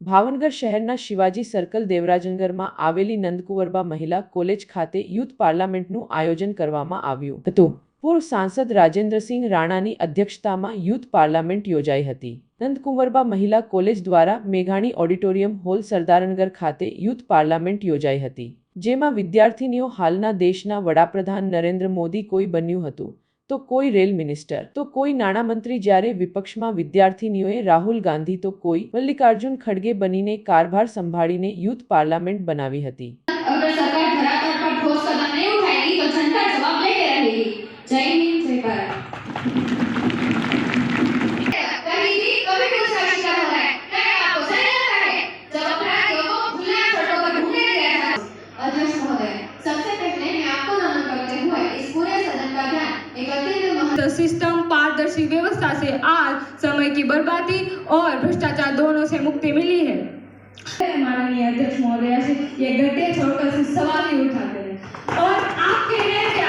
ભાવનગર શહેરના શિવાજી સર્કલ દેવરાજનગરમાં આવેલી નંદકુંવરબા મહિલા કોલેજ ખાતે યુથ પાર્લામેન્ટનું આયોજન કરવામાં આવ્યું હતું। પૂર્વ સાંસદ રાજેન્દ્રસિંહ રાણાની અધ્યક્ષતામાં યુથ પાર્લામેન્ટ યોજાઈ હતી। નંદકુંવરબા મહિલા કોલેજ દ્વારા મેઘાણી ઓડિટોરિયમ હોલ સરદારનગર ખાતે યુથ પાર્લામેન્ટ યોજાઈ હતી, જેમાં વિદ્યાર્થીનીઓ હાલના દેશના વડાપ્રધાન નરેન્દ્ર મોદી કોઈ બન્યું હતું તો કોઈ રેલ મિનિસ્ટર તો કોઈ નાણામંત્રી, જ્યારે વિપક્ષમાં વિદ્યાર્થીનીઓએ રાહુલ ગાંધી તો કોઈ મલ્લિકાર્જુન ખડગે બનીને કારભાર સંભાળીને યુથ પાર્લામેન્ટ બનાવી હતી। अगर सरकार धरातल पर ठोस कदम नहीं उठाएगी तो जनता जवाब लेके रहेगी। जय हिंद, जय भारत। कहीं भी कभी भी उसका शिकार हो रहा है, क्या आपको सही लगता है? जब अपराधियों को खुले सड़कों पर ढूंढने गया था। अध्यक्ष महोदय, सबसे पहले मैं आपको नमन करते हुए इस पूरे सदन का ध्यान एक अत्यंत सिस्टम पारदर्शी व्यवस्था से आज समय की बर्बादी और भ्रष्टाचार दोनों से मुक्ति मिली है। माननीय अध्यक्ष महोदय से ये गड्ढे छोड़कर सवाल ही उठाते हैं और आप कह रहे हैं कि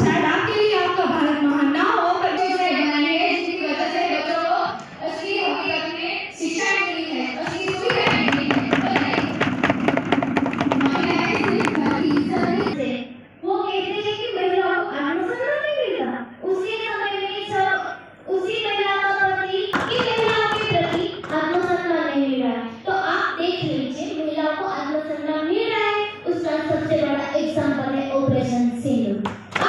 शायद आपके लिए आपका भारत महान ना हो, पर बनाए हैं जिसकी वजह से बच्चों को असली हकीकत में शिक्षा मिली है, असली सुविधा मिली है। महिलाएं सिर्फ घर की इज्जत नहीं, वो कहते हैं कि महिलाओं को आत्मसम्मान नहीं मिलता। उसी समय में सब उसी महिला का प्रति बाकी महिलाओं के प्रति आत्मसम्मान नहीं मिल रहा है। तो आप देख लीजिए महिलाओं को आत्मसम्मान मिल रहा है, उसका सबसे बड़ा एग्जाम्पल है ऑपरेशन सिंदूर।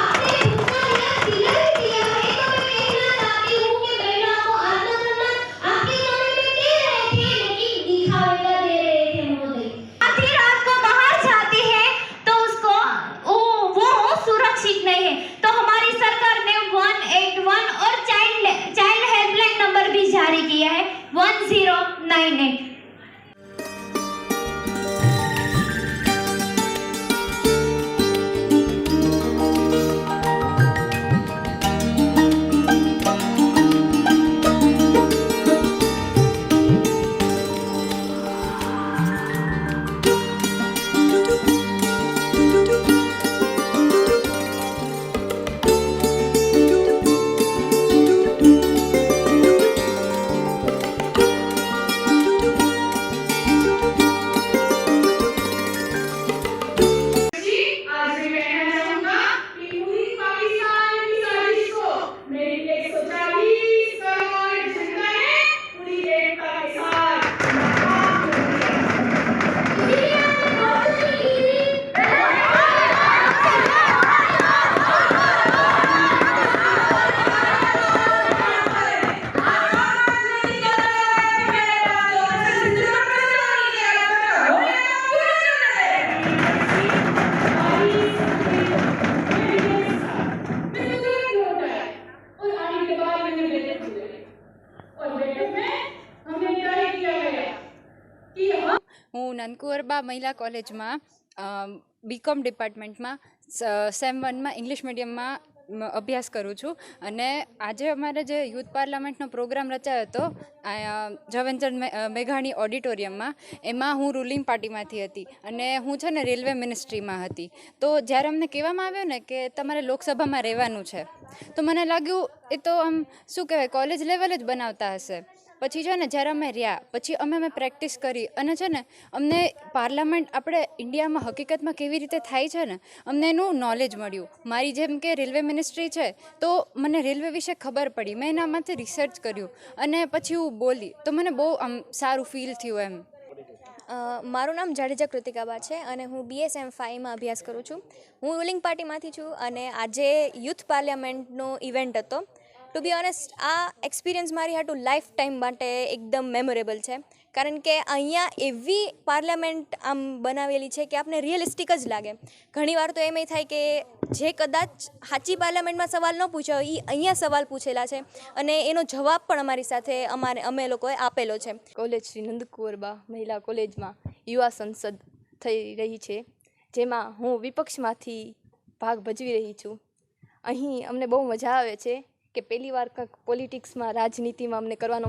आपने उसका दिया दिया ही दिया है। तो मैं कहना चाहती हूँ कि महिलाओं को आत्मसम्मान आपके समय में दे रहे थे, लेकिन दिखावे का दे रहे थे मोदी। आधी रात को बाहर जाती है तो उसको वो सुरक्षित नहीं है। तो हमारी सरकार ने 181 और चाइल्ड हेल्पलाइन नंबर भी जारी किया है 1098। હું નંદકુંવરબા મહિલા કોલેજમાં બીકોમ ડિપાર્ટમેન્ટમાં સેમ 1માં ઇંગ્લિશ મીડિયમમાં અભ્યાસ કરું છું અને આજે અમારે જે યુથ પાર્લામેન્ટનો પ્રોગ્રામ રચાયો હતો ઝવેરચંદ મેઘાણી ઓડિટોરિયમમાં, એમાં હું રૂલિંગ પાર્ટીમાંથી હતી અને હું છે ને રેલવે મિનિસ્ટ્રીમાં હતી। તો જ્યારે અમને કહેવામાં આવ્યું ને કે તમારે લોકસભામાં રહેવાનું છે, તો મને લાગ્યું એ તો આમ શું કહેવાય કોલેજ લેવલ જ બનાવતા હશે। પછી છે ને જ્યારે અમે રહ્યા પછી અમે પ્રેક્ટિસ કરી અને છે ને અમને પાર્લામેન્ટ આપણે ઇન્ડિયામાં હકીકતમાં કેવી રીતે થાય છે ને અમને એનું નોલેજ મળ્યું। મારી જેમ કે રેલવે મિનિસ્ટ્રી છે તો મને રેલવે વિશે ખબર પડી, મેં એનામાંથી રિસર્ચ કર્યું અને પછી હું બોલી તો મને બહુ આમ સારું ફીલ થયું એમ। મારું નામ જાડેજા કૃતિકાબા છે અને હું BSM 5માં અભ્યાસ કરું છું। હું રૂલિંગ પાર્ટીમાંથી છું અને આજે યુથ પાર્લામેન્ટનો ઇવેન્ટ હતો। ટુ બી ઓનેસ્ટ આ એક્સપિરિયન્સ મારી હાટુ લાઈફ ટાઈમ માટે એકદમ મેમોરેબલ છે, કારણ કે અહીંયા એવી પાર્લામેન્ટ આમ બનાવેલી છે કે આપને રિયલિસ્ટિક જ લાગે। ઘણીવાર તો એમ થાય કે જે કદાચ સાચી પાર્લામેન્ટમાં સવાલ ન પૂછ્યો હોય એ અહીંયા સવાલ પૂછેલા છે અને એનો જવાબ પણ અમારી સાથે અમે લોકોએ આપેલો છે। કોલેજ શ્રી નંદકુંવરબા મહિલા કોલેજમાં યુવા સંસદ થઈ રહી છે, જેમાં હું વિપક્ષમાંથી ભાગ ભજવી રહી છું। અહીં અમને બહુ મજા આવે છે કે પહેલી વાર કંઈક પોલિટિક્સમાં રાજનીતિમાં અમને કરવાનો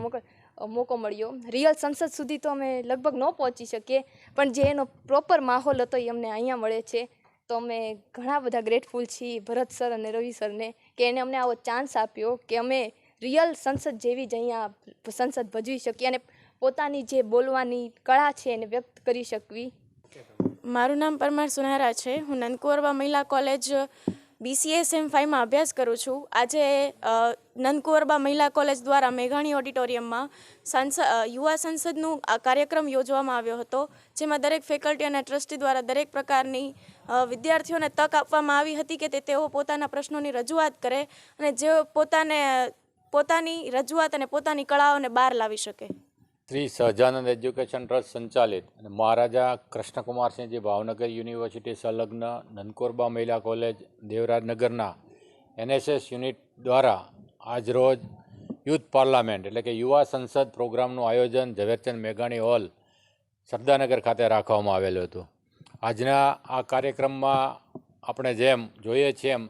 મોકો મળ્યો। રિયલ સંસદ સુધી તો અમે લગભગ ન પહોંચી શકીએ, પણ જે એનો પ્રોપર માહોલ હતો એ અમને અહીંયા મળે છે। તો અમે ઘણા બધા ગ્રેટફુલ છીએ ભરત સર અને રવિ સરને કે એને અમને આવો ચાન્સ આપ્યો કે અમે રિયલ સંસદ જેવી જ અહીંયા સંસદ ભજવી શકીએ અને પોતાની જે બોલવાની કળા છે એને વ્યક્ત કરી શકવી. મારું નામ પરમાર સુનારા છે. હું નંદકુવરબા મહિલા કોલેજ BCSM5માં અભ્યાસ કરું છું. આજે નંદકુવરબા મહિલા કોલેજ દ્વારા મેઘાણી ઓડિટોરિયમમાં યુવા સંસદનું આ કાર્યક્રમ યોજવામાં આવ્યો હતો, જેમાં દરેક ફેકલ્ટી અને ટ્રસ્ટી દ્વારા દરેક પ્રકારની વિદ્યાર્થીઓને તક આપવામાં આવી હતી કે તેઓ પોતાના પ્રશ્નોની રજૂઆત કરે અને જેઓ પોતાની રજૂઆત અને પોતાની કળાઓને બહાર લાવી શકે. શ્રી સહજાનંદ એજ્યુકેશન ટ્રસ્ટ સંચાલિત અને મહારાજા કૃષ્ણકુમારસિંહજી ભાવનગર યુનિવર્સિટી સંલગ્ન નંદકુવરબા મહિલા કોલેજ દેવરાજનગરના NSS યુનિટ દ્વારા આજરોજ યુથ પાર્લામેન્ટ એટલે કે યુવા સંસદ પ્રોગ્રામનું આયોજન ઝવેરચંદ મેઘાણી હોલ સરદારનગર ખાતે રાખવામાં આવેલું હતું. આજના આ કાર્યક્રમમાં આપણે જેમ જોઈએ છીએ એમ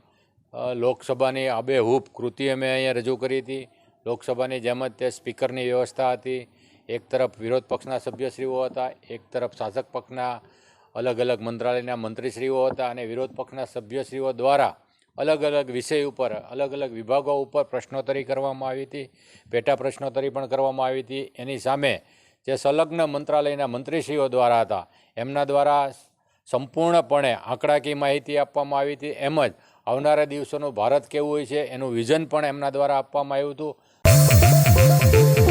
લોકસભાની આબેહૂબ કૃતિ અમે અહીંયા રજૂ કરી હતી. લોકસભાની જેમ જ તે સ્પીકરની વ્યવસ્થા હતી. એક તરફ વિરોધ પક્ષના સભ્યશ્રીઓ હતા, એક તરફ શાસક પક્ષના અલગ અલગ મંત્રાલયના મંત્રીશ્રીઓ હતા અને વિરોધ પક્ષના સભ્યશ્રીઓ દ્વારા અલગ અલગ વિષય ઉપર અલગ અલગ વિભાગો ઉપર પ્રશ્નોત્તરી કરવામાં આવી હતી, પેટા પ્રશ્નોત્તરી પણ કરવામાં આવી હતી. એની સામે જે સંલગ્ન મંત્રાલયના મંત્રીશ્રીઓ દ્વારા હતા એમના દ્વારા સંપૂર્ણપણે આંકડાકીય માહિતી આપવામાં આવી હતી. એમ જ આવનારા દિવસોનું ભારત કેવું હોય છે એનું વિઝન પણ એમના દ્વારા આપવામાં આવ્યું હતું.